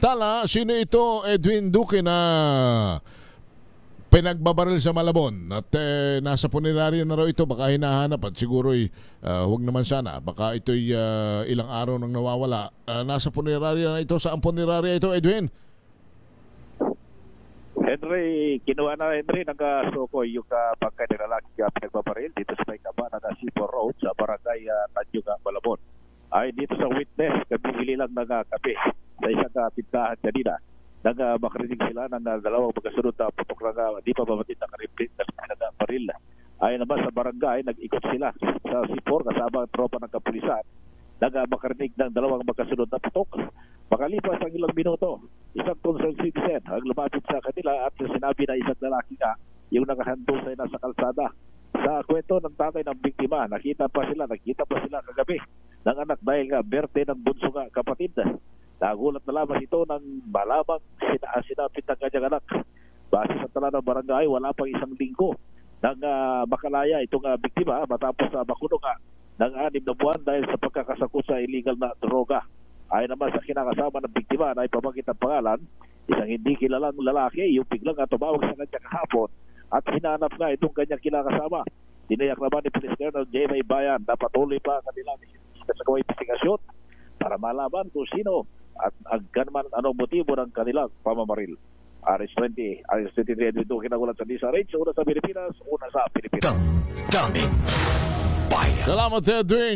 Samantala, sino ito, Edwin Duque, na pinagbabaril sa Malabon at nasa punerarya na raw ito, baka hinahanap at siguro huwag naman sana, baka ito'y ilang araw nang nawawala. Nasa punerarya na ito. Saan punerarya ito, Edwin? Henry, kinuha na Henry nagasukoy yung bangkay ng lalaki pinagbabaril dito sa may kaba na C4 Road sa barangay Tanjung, Malabon. Ay dito sa witness, kabigili lang ng kape sa isang tindahan kanina. Makarinig sila ng dalawang magkasunod na putok na di pa mamatid na kariplit na baril. Ay naman sa barangay, nag-ikot sila sa C4 kasama ang tropa ng kapulisan. Makarinig ng dalawang magkasunod na putok. Makalipas ang ilang minuto, isang concerned citizen ang lumapit sa kanila at sinabi na isang lalaki nga yung nakahandol sa nasa kalsada. Sa kwento ng tatay ng biktima, nakita pa sila kagabi ng anak dahil nga birthday ng bunso nga kapatid. Nagulat na lamang ito ng malamang sinapit ng kanyang anak. Base sa tala ng barangay, wala pang isang linggo nang makalaya itong biktima matapos makulong ng 6 na buwan dahil sa pagkakasakot sa illegal na droga. Ayon naman sa kinakasama ng biktima na ipamagit ang pangalan, isang hindi kilalang lalaki yung biglang tumawag sa kanya kahapon at hinanap nga itong kanyang kinakasama. Tinayak naman ni Police Colonel J.M. Bayan na patuloy pa ang kanilang investigasyon para malaman kung sino at agkanman anong motibo ng kanilang pamamaril. RS-20, RS-23, dito kinagulat sa DSRH, una sa Pilipinas, una sa Pilipinas. Salamat, Edwin.